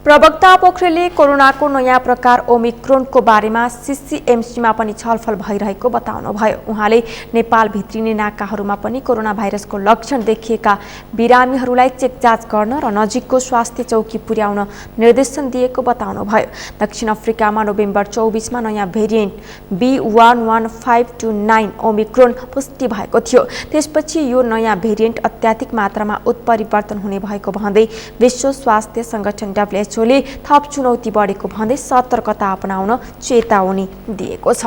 प्रवक्ता पोखरेलले कोरोनाको नयाँ प्रकार ओमिक्रोनको बारेमा सीसीएमसीमा पनि छलफल भइरहेको बताउनुभयो। उहाँले नेपाल भित्रिने नाकाहरूमा पनि कोरोना भाइरसको लक्षण देखिएका बिरामीहरूलाई चेकजाँच गर्न र नजिकको स्वास्थ्य चौकी पुर्याउन निर्देशन दिएको बताउनुभयो। दक्षिण अफ्रिकामा नोभेम्बर 24मा नयाँ भेरिएन्ट B11529 ओमिक्रोन पुष्टि भएको थियो। त्यसपछि यो नयाँ भेरिएन्ट अत्याधिक मात्रामा उत्परिवर्तन हुने भएको भन्दै विश्व स्वास्थ्य सङ्गठन WHO ले थप चुनौती बढेको भन्दै सतर्कता अपनाउन चेतावनी दिएको छ।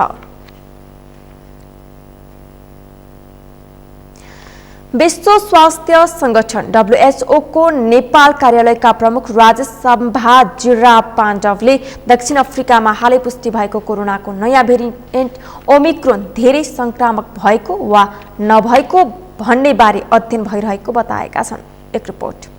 विश्व स्वास्थ्य सङ्गठन WHO को नेपाल कार्यालयका प्रमुख राजेश सम्भाजिरा पाण्डवले दक्षिण अफ्रिकामा हालै पुष्टि भएको कोरोनाको नयाँ भेरिएन्ट ओमिक्रोन धेरै संक्रामक भएको वा नभएको भन्ने बारे अध्ययन भइरहेको बताएका छन्। एक रिपोर्ट।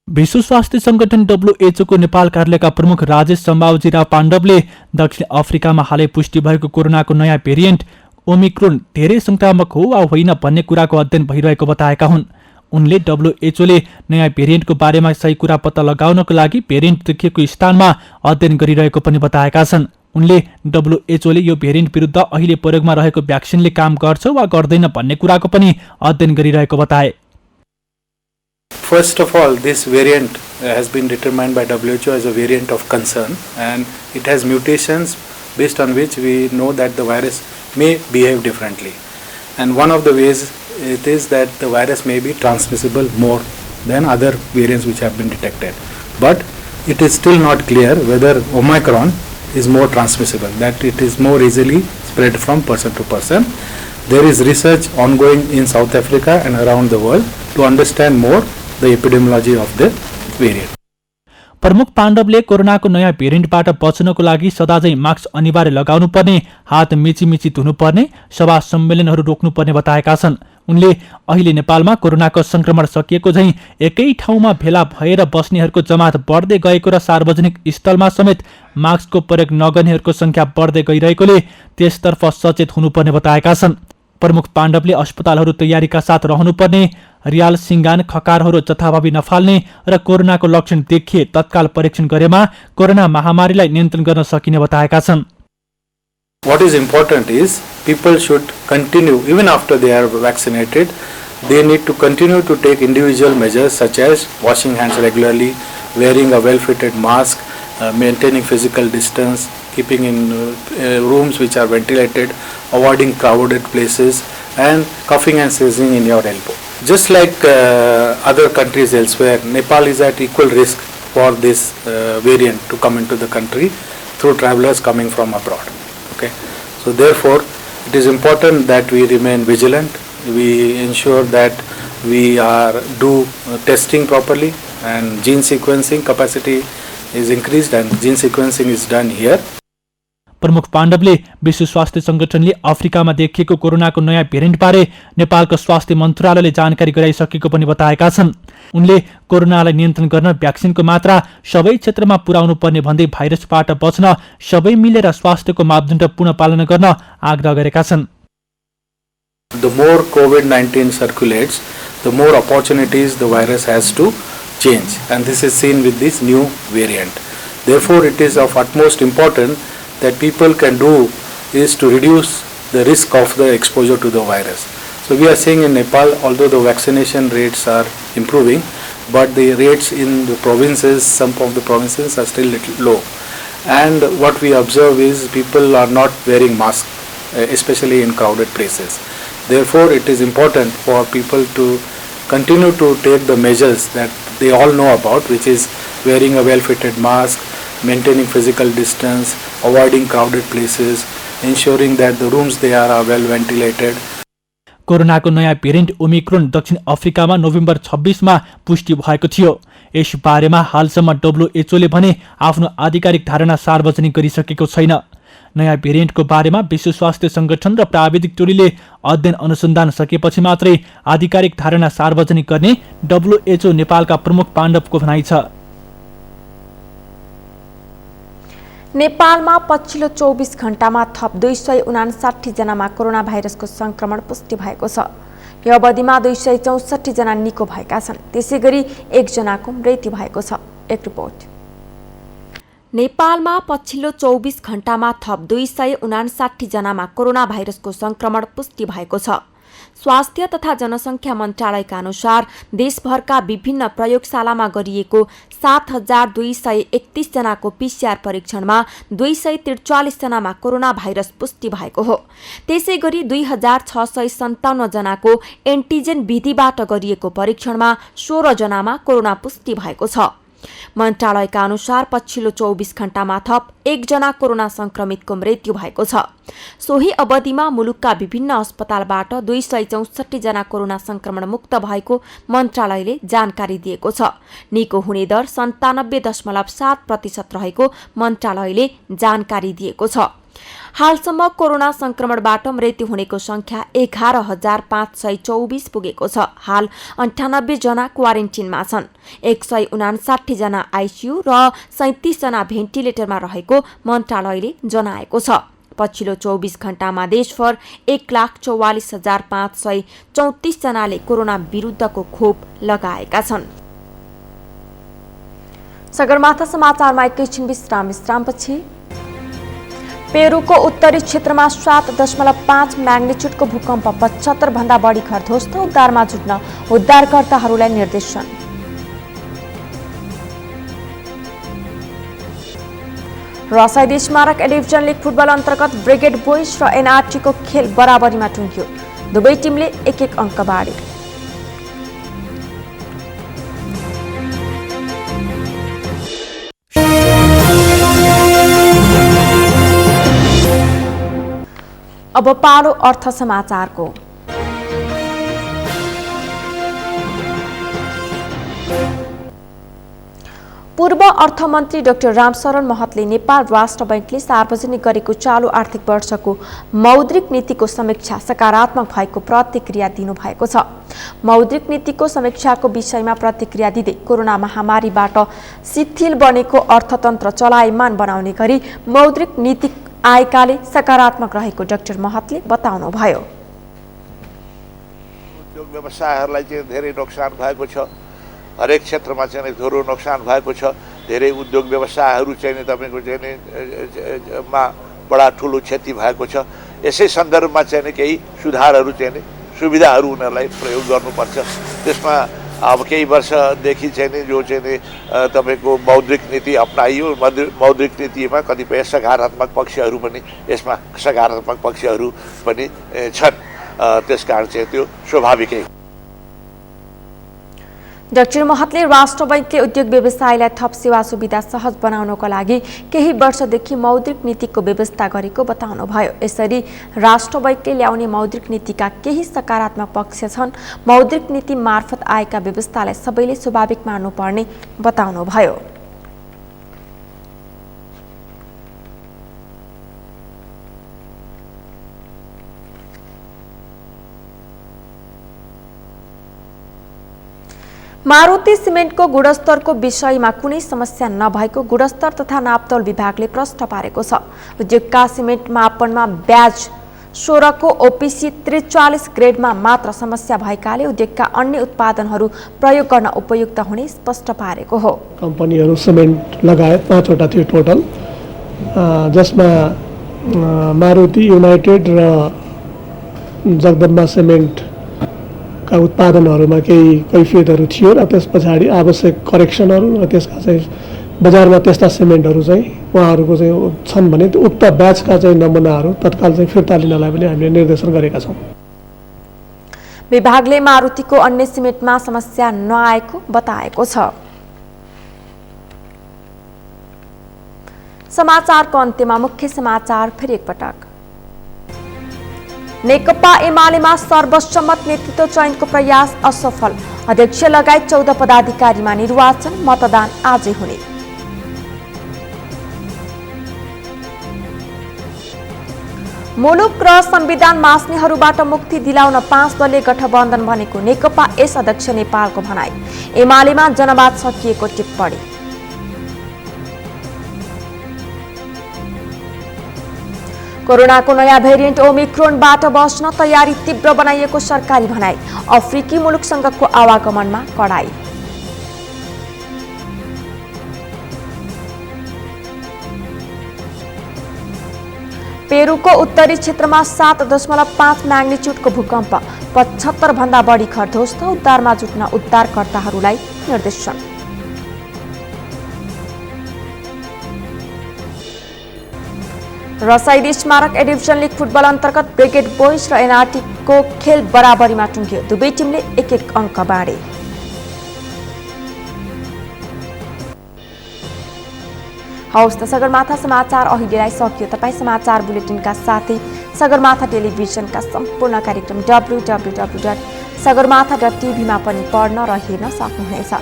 विश्व स्वास्थ्य संगठन WHO को नेपाल कार्यालयका प्रमुख राजेश सम्भाजिरा पाण्डवले दक्षिण अफ्रिकामा हालै पुष्टि भएको कोरोनाको नयाँ भेरिएन्ट ओमिक्रोन धेरै संक्रामक हो वा होइन भन्ने कुराको अध्ययन भइरहेको बताएका हुन्। उनले WHO ले नयाँ भेरिएन्टको बारेमा सही कुरा पत्ता लगाउनको लागि भेरिएन्ट देखिएको स्थानमा अध्ययन गरिरहेको पनि बताएका छन्। उनले WHO ले यो भेरिएन्ट विरुद्ध अहिले प्रयोगमा रहेको भ्याक्सिनले काम गर्छ वा गर्दैन भन्ने कुराको पनि अध्ययन गरिरहेको बताए। First of all, this variant has been determined by WHO as a variant of concern, and it has mutations based on which we know that the virus may behave differently. And one of the ways it is that the virus may be transmissible more than other variants which have been detected. But it is still not clear whether Omicron is more transmissible, that it is more easily spread from person to person. There is research ongoing in South Africa and around the world to understand more the epidemiology of the variant. प्रमुख पाण्डवले कोरोनाको नयाँ भेरिएन्टबाट बच्नको लागि सदाझै mask अनिवार्य लगाउनुपर्ने, हात मिचिमिची धुनुपर्ने, सभा सम्मेलनहरू रोक्नुपर्ने बताएका छन्। उनले अहिले नेपालमा कोरोनाको संक्रमण सकिएको झैं एकै ठाउँमा भेला भएर बस्नेहरूको जमात बढ्दै गएको र सार्वजनिक स्थलमा समेत मास्कको प्रयोग नगर्नेहरूको संख्या बढ्दै गइरहेकोले त्यसतर्फ सचेत हुनुपर्ने बताएका छन्। प्रमुख पाण्डवले अस्पतालहरू तयारीका साथ रहनुपर्ने, रियाल सिंगान खकारहरू जथाभावी नफाल्ने र कोरोनाको लक्षण देखिए तत्काल परीक्षण गरेमा कोरोना महामारीलाई नियन्त्रण गर्न सकिने बताएका छन्। What is important is people should continue, even after they are vaccinated, they need to continue to take individual measures such as washing hands regularly, wearing a well-fitted mask, maintaining physical distance, keeping in rooms which are ventilated, avoiding crowded places, and coughing and sneezing in your elbow. Just like other countries elsewhere, Nepal is at equal risk for this variant to come into the country through travelers coming from abroad. Okay, so therefore, it is important that we remain vigilant. We ensure that we do testing properly, and gene sequencing capacity is increased, and gene sequencing is done here. प्रमुख पाण्डवले विश्व स्वास्थ्य संगठनले अफ्रिकामा देखिएको कोरोनाको नयाँ भेरिएन्टबारे नेपालको स्वास्थ्य मन्त्रालयले जानकारी गराइसकेको पनि बताएका छन्। उनले कोरोनालाई नियन्त्रण गर्न भ्याक्सिनको मात्रा सबै क्षेत्रमा पुर्याउनु पर्ने भन्दै भाइरसबाट बच्न सबै मिलेर स्वास्थ्यको मापदण्ड पुनः पालना गर्न आग्रह गरेका छन्। The more COVID-19 circulates, the more opportunities the virus has to change, and this is seen with this new variant. Therefore, it is of utmost importance that people can do is to reduce the risk of the exposure to the virus. So we are seeing in Nepal, although the vaccination rates are improving, but the rates in the provinces, some of the provinces are still little low. And what we observe is people are not wearing masks, especially in crowded places. Therefore, it is important for people to continue to take the measures that they all know about, which is wearing a well-fitted mask, maintaining physical distance, avoiding crowded places, ensuring that the rooms they are well ventilated. कोरोनाको नयाँ variant Omicron दक्षिण अफ्रिकामा November 26मा पुष्टि भएको थियो। यस बारेमा हालसम्म WHO ले भने आफ्नो आधिकारिक धारणा सार्वजनिक गरिसकेको छैन। नयाँ भेरिएन्टको बारेमा विश्व स्वास्थ्य संगठन र प्राविधिक टोलीले अध्ययन अनुसन्धान सकेपछि मात्रै आधिकारिक धारणा सार्वजनिक गर्ने WHO नेपालका प्रमुख पाण्डवको भनाइ छ। नेपालमा पछिल्लो 24 घण्टामा थप 259 जनामा कोरोना भाइरसको संक्रमण पुष्टि भएको छ। यो अवधिमा 264 जना निको भएका छन्। त्यसैगरी 1 जनाको मृत्यु भएको छ। एक रिपोर्ट। नेपालमा पछिल्लो 24 घण्टामा थप 259 जनामा कोरोना भाइरसको संक्रमण पुष्टि भएको छ। स्वास्थ्य तथा जनसंख्या मन्त्रालयका अनुसार देशभरका विभिन्न प्रयोगशालामा गरिएको 7231 जनाको PCR परीक्षणमा 243 जनामा कोरोना भाइरस पुष्टि भएको हो। त्यसैगरी 2657 जनाको एन्टिजेन विधिबाट गरिएको परीक्षणमा 16 जनामा कोरोना पुष्टि भएको छ। मन्त्रालयका अनुसार पछिल्लो 24 घण्टामा थप 1 जना कोरोना संक्रमितको मृत्यु भएको छ। सोही अवधिमा मुलुकका विभिन्न अस्पतालबाट 264 जना कोरोना संक्रमण मुक्त भएको मन्त्रालयले जानकारी दिएको छ। निको हुने दर 97.7% रहेको मन्त्रालयले जानकारी दिएको छ। हालसम्म कोरोना संक्रमणबाट मृत्यु हुनेको संख्या 11524 पुगेको छ। हाल 98 जना क्वारेन्टिनमा छन्। 159 जना आइसियु र 37 जना भेन्टिलेटरमा रहेको मन्त्रालयले जनाएको छ। पछिल्लो 24 घण्टामा देशभर 1,44,534 जनाले कोरोना विरुद्धको खोप लगाएका छन्। सगरमाथा समाचारमा एकैछिन विश्रामपछि पेरुको उत्तरी क्षेत्रमा 7.5 म्याग्निट्युडको भूकम्प 75 भन्दा बढी घर ध्वस्त। उद्धारमा जुट्न उद्धारकर्ताहरूलाई निर्देशन। र शहीद स्मारक डिभिजन लिग फुटबल अन्तर्गत ब्रिगेड बोइज र एनआरटीको खेल बराबरीमा टुङ्ग्यो। दुवै टिमले 1-1 अङ्क बाँडे। अब पालो अर्थ समाचारको। पूर्व अर्थमन्त्री डाक्टर रामशरण महतले नेपाल राष्ट्र बैंकले सार्वजनिक गरेको चालू आर्थिक वर्षको मौद्रिक नीतिको समीक्षा सकारात्मक भएको प्रतिक्रिया दिनुभएको छ। मौद्रिक नीतिको समीक्षाको विषयमा प्रतिक्रिया दिँदै कोरोना महामारीबाट शिथिल बनेको अर्थतन्त्र चलायमान बनाउने गरी मौद्रिक नीति आएकाले सकारात्मक रहेको डाक्टर महतले बताउनुभयो। उद्योग व्यवसायहरूलाई चाहिँ धेरै नोक्सान भएको छ। हरेक क्षेत्रमा चाहिँ थोरो नोक्सान भएको छ। धेरै उद्योग व्यवसायहरू चाहिँ तपाईँको चाहिँ मा बडा ठुलो क्षति भएको छ। यसै सन्दर्भमा चाहिँ केही सुधारहरू चाहिँ सुविधाहरू उनीहरूलाई प्रयोग गर्नुपर्छ। त्यसमा अब केही वर्षदेखि चाहिँ जो चाहिँ तपाईँको मौद्रिक नीति अपनाइयो, मौद्रिक नीतिमा कतिपय सकारात्मक पक्षहरू पनि यसमा सकारात्मक पक्षहरू पनि छन्। त्यसकारण चाहिँ त्यो स्वाभाविकै। डाक्टर महतले राष्ट्र बैंकले उद्योग व्यवसायलाई थप सेवा सुविधा सहज बनाउनको लागि केही वर्षदेखि मौद्रिक नीतिको व्यवस्था गरेको बताउनुभयो। यसरी राष्ट्र बैंकले ल्याउने मौद्रिक नीतिका केही सकारात्मक पक्ष छन्। मौद्रिक नीति मार्फत आएका व्यवस्थालाई सबैले स्वाभाविक मान्नुपर्ने बताउनुभयो। मारुति सिमेन्टको गुणस्तरको विषयमा कुनै समस्या नभएको गुणस्तर तथा नापतोल विभागले प्रश्न पारेको छ। उद्योगका सिमेन्ट मापनमा ब्याज 16 को ओपिसी 43 ग्रेडमा मात्र समस्या भएकाले उद्योगका अन्य उत्पादनहरू प्रयोग गर्न उपयुक्त हुने स्पष्ट पारेको हो। कम्पनीहरू सिमेन्ट लगायत 5 वटा थियो टोटल, जसमा मारुति, युनाइटेड र जगदम्बा सिमेन्टका उत्पादनहरूमा केही कैफियतहरू थियो र त्यस पछाडि आवश्यक करेक्सनहरू र त्यसका चाहिँ बजारमा त्यस्ता सिमेन्टहरू चाहिँ उहाँहरूको चाहिँ छन् भने उक्त ब्याचका चाहिँ नमुनाहरू तत्काल चाहिँ फिर्ता लिनलाई पनि हामीले निर्देशन गरेका छौँ। विभागले मारुतिको अन्य सिमेन्टमा समस्या नआएको बताएको छ। समाचारको अन्त्यमा मुख्य समाचार फेरि एकपटक। नेकपा एमालेमा सर्वसम्मत नेतृत्व चयनको प्रयास असफल, अध्यक्ष लगायत 14 पदाधिकारीमा निर्वाचन, मतदान आजै हुने। मुलुक र संविधान मास्नेहरूबाट मुक्ति दिलाउन 5 दलीय गठबन्धन बनेको नेकपा एस अध्यक्ष नेपालको भनाई। एमालेमा जनवाद सकिएको टिप्पणी। कोरोनाको नयाँ भेरिएन्ट ओमिक्रोनबाट बच्न तयारी तीव्र बनाइएको सरकारी भनाई। अफ्रिकी मुलुकसँगको आवागमनमा कडाई। पेरुको उत्तरी क्षेत्रमा 7.5 म्याग्निट्युडको भूकम्प, 75 भन्दा बढी घर ध्वस्त, उद्धारमा जुट्न उद्धारकर्ताहरूलाई निर्देशन। रसाइली स्मारक ए डिभिजन लिग फुटबल अन्तर्गत ब्रिगेड बोइज र एनआरटीको खेल बराबरीमा टुङ्ग्यो। दुवै टिमले 1-1 अङ्क बाँडे। हवस् त सगरमाथा समाचार अहिलेलाई सकियो। तपाईँ समाचार बुलेटिनका साथै सगरमाथा टेलिभिजनका सम्पूर्ण कार्यक्रम www.sagarmatha.tv मा पनि पढ्न र हेर्न सक्नुहुनेछ।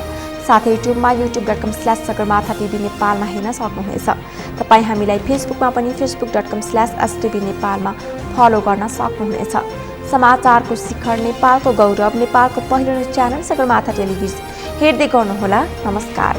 साथै युट्युबमा youtube.com/sagarmatha.tv नेपालमा हेर्न सक्नुहुनेछ। तपाईँ हामीलाई फेसबुकमा पनि facebook.com/stv नेपालमा फलो गर्न सक्नुहुनेछ। समाचारको शिखर, नेपालको गौरव, नेपालको पहिलो न्युज च्यानल सगरमाथा टेलिभिजन हेर्दै गर्नुहोला। नमस्कार।